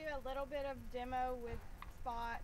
a little bit of demo with Spot.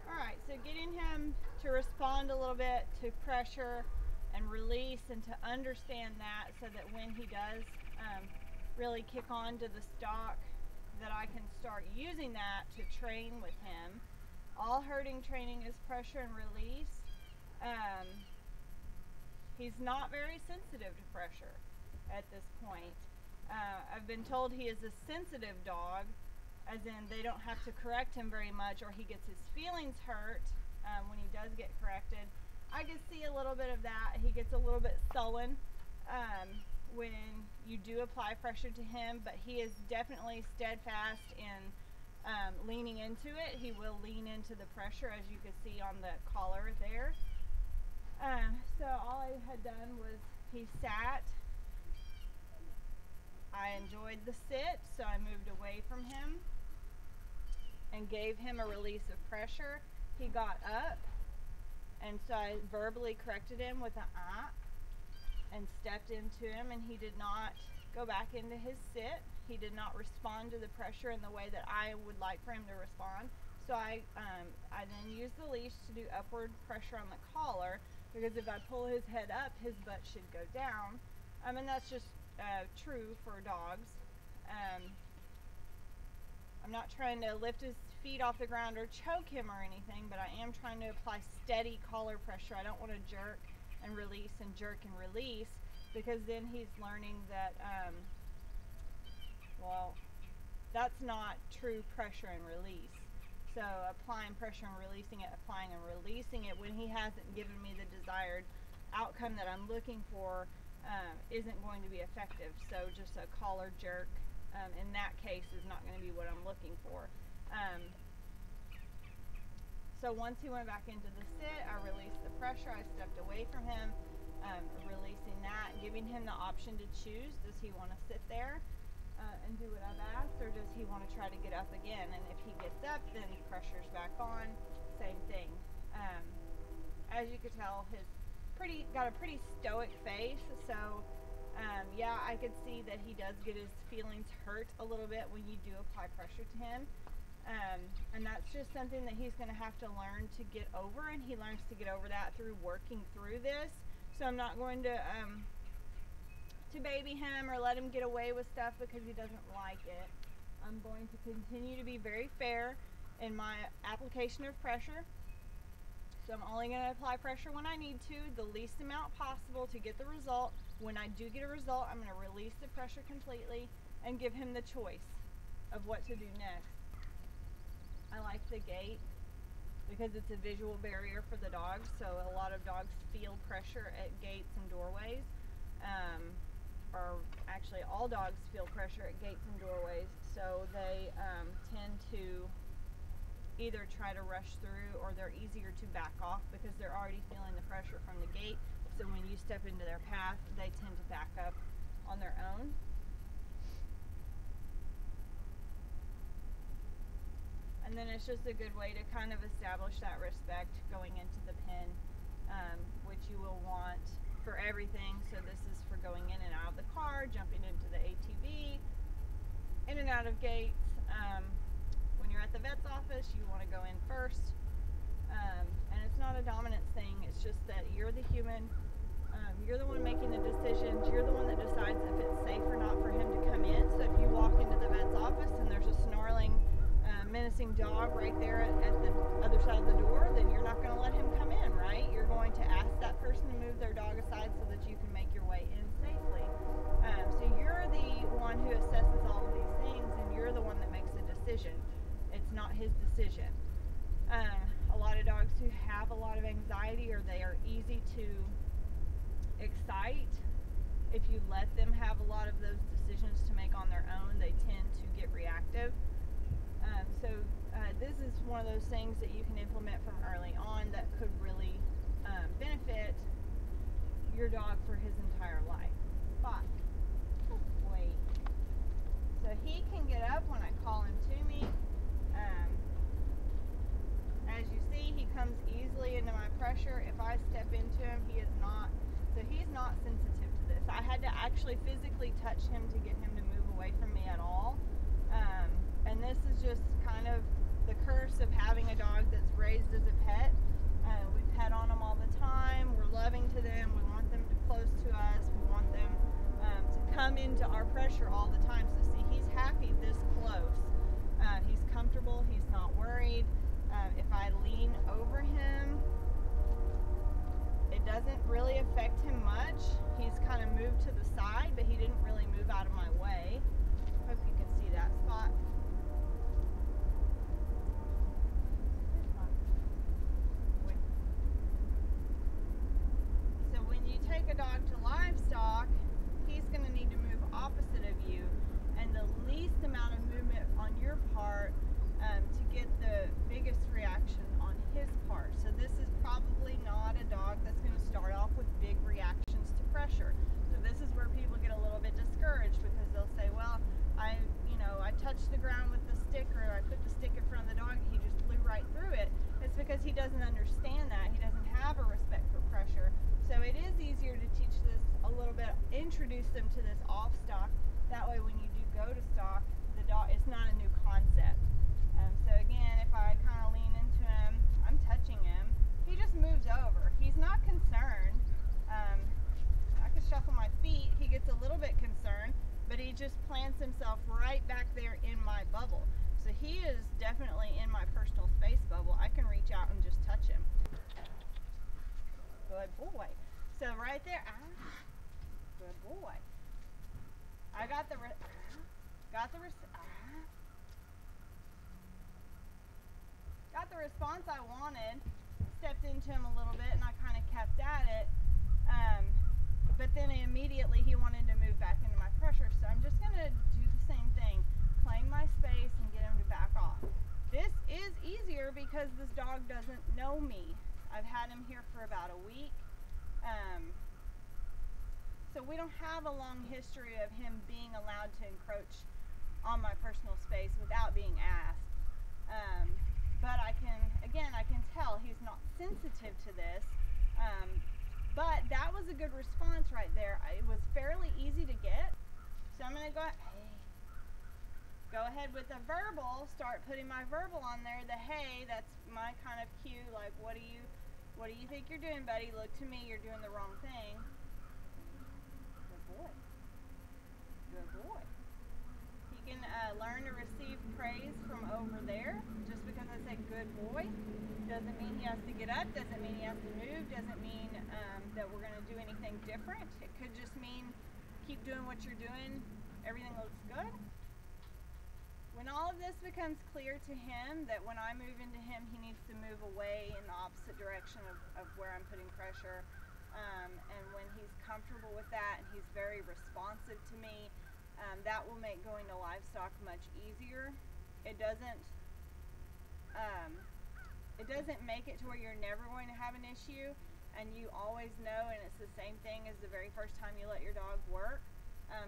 Alright, so getting him to respond a little bit to pressure and release and to understand that so that when he does really kick on to the stock, that I can start using that to train with him. All herding training is pressure and release. He's not very sensitive to pressure at this point. I've been told he is a sensitive dog, as in they don't have to correct him very much or he gets his feelings hurt when he does get corrected. I can see a little bit of that. He gets a little bit sullen when you do apply pressure to him, but he is definitely steadfast in leaning into it. He will lean into the pressure, as you can see on the collar there. So all I had done was he sat. I enjoyed the sit, so I moved away from him and gave him a release of pressure. He got up, and so I verbally corrected him with an and stepped into him, and he did not go back into his sit. He did not respond to the pressure in the way that I would like for him to respond. So I then used the leash to do upward pressure on the collar, because if I pull his head up, his butt should go down. And that's just true for dogs. I'm not trying to lift his feet off the ground or choke him or anything, but I am trying to apply steady collar pressure. I don't want to jerk and release and jerk and release, because then he's learning that, well, that's not true pressure and release. So applying pressure and releasing it, applying and releasing it when he hasn't given me the desired outcome that I'm looking for isn't going to be effective. So just a collar jerk in that case is not going to be what I'm looking for. So once he went back into the sit, I released the pressure. I stepped away from him, releasing that, giving him the option to choose. Does he want to sit there and do what I've asked, or does he want to try to get up again? And if he gets up, then pressure's back on. Same thing. As you could tell, his got a pretty stoic face, so yeah, I could see that he does get his feelings hurt a little bit when you do apply pressure to him. And that's just something that he's going to have to learn to get over, and he learns to get over that through working through this. So I'm not going to baby him or let him get away with stuff because he doesn't like it. I'm going to continue to be very fair in my application of pressure. So I'm only going to apply pressure when I need to, the least amount possible to get the result. When I do get a result, I'm going to release the pressure completely and give him the choice of what to do next. I like the gate because it's a visual barrier for the dogs, so a lot of dogs feel pressure at gates and doorways. Or actually all dogs feel pressure at gates and doorways, so they tend to either try to rush through, or they're easier to back off because they're already feeling the pressure from the gate. So when you step into their path, they tend to back up on their own. And then it's just a good way to kind of establish that respect going into the pen, which you will want for everything. So this is for going in and out of the car, jumping into the ATV, in and out of gates. When you're at the vet's office, you want to go in first. And it's not a dominance thing, it's just that you're the human. You're the one making the decisions. You're the one that decides if it's safe or not for him to come in. So if you walk into the vet's office and there's a snarling menacing dog right there at the other side of the door, then you're not going to let him come in, right? You're going to ask that person to move their dog aside so that you can make your way in safely. So you're the one who assesses all of these things, and you're the one that makes the decision. It's not his decision. A lot of dogs who have a lot of anxiety, or they are easy to excite, if you let them have a lot of those decisions to make on their own, they tend to get reactive. So this is one of those things that you can implement from early on that could really benefit your dog for his entire life. Spot. Wait. So he can get up when I call him to me. As you see, he comes easily into my pressure. If I step into him, he is not. So he's not sensitive to this. I had to actually physically touch him to get him to move away from me at all. And this is just kind of the curse of having a dog that's raised as a pet. We pet on them all the time. We're loving to them. We want them close to us. We want them to come into our pressure all the time. So see, he's happy this close. He's comfortable. He's not worried. If I lean over him, it doesn't really affect him much. He's kind of moved to the side, but he didn't really move out of my way. Hope you can see that spot. So when you take a dog to livestock, he's going to need to move opposite of you, and the least amount of movement on your part to get the biggest reaction on his part. So this is probably not a dog that's going to start off with big reactions to pressure. So this is where people get a little bit discouraged, because they'll say, well, I touched the ground with the stick, or I put the stick in front of the dog and he just flew right through it. It's because he doesn't understand that. He doesn't have a respect for pressure. So it is easier to teach this a little bit, introduce them to this off stock. That way when you do go to stock, the dog, it's not a new concept. So again, if I kind of lean into him, I'm touching him, he just moves over. He's not concerned. I could shuffle my feet, he gets a little bit concerned, but he just plants himself right back there in my bubble. So he is definitely in my personal space bubble. I can reach out and just touch him. Good boy. So right there, good boy. I got the response I wanted, stepped into him a little bit, and I kind of kept at it, but then immediately he wanted to move back into my pressure, so I'm just going to do the same thing, claim my space and get him to back off. This is easier because this dog doesn't know me. I've had him here for about a week, so we don't have a long history of him being allowed to encroach on my personal space without being asked. But I can tell he's not sensitive to this. But that was a good response right there. It was fairly easy to get. So I'm going to go ahead with the verbal, start putting my verbal on there. The hey, that's my kind of cue, like what do you think you're doing, buddy? Look to me, you're doing the wrong thing. Good boy. Good boy. He can learn to receive praise from over there. Just because I say good boy doesn't mean he has to get up, doesn't mean he has to move, doesn't mean that we're going to do anything different. It could just mean keep doing what you're doing, everything looks good. When all of this becomes clear to him, that when I move into him, he needs to move away in the opposite direction of where I'm putting pressure, and when he's comfortable with that and he's very responsive to me, that will make going to livestock much easier. It doesn't make it to where you're never going to have an issue and you always know, and it's the same thing as the very first time you let your dog work.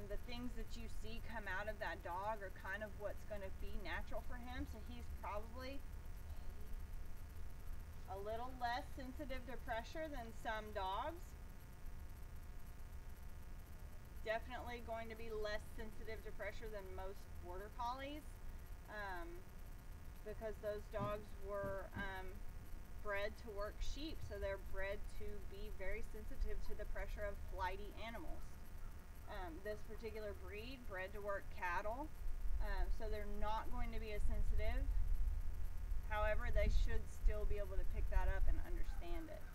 The things that you see come out of that dog are kind of what's going to be natural for him. So he's probably a little less sensitive to pressure than some dogs. Definitely going to be less sensitive to pressure than most border collies, because those dogs were bred to work sheep, so they're bred to be very sensitive to the pressure of flighty animals. This particular breed bred to work cattle, so they're not going to be as sensitive. they should still be able to pick that up and understand it.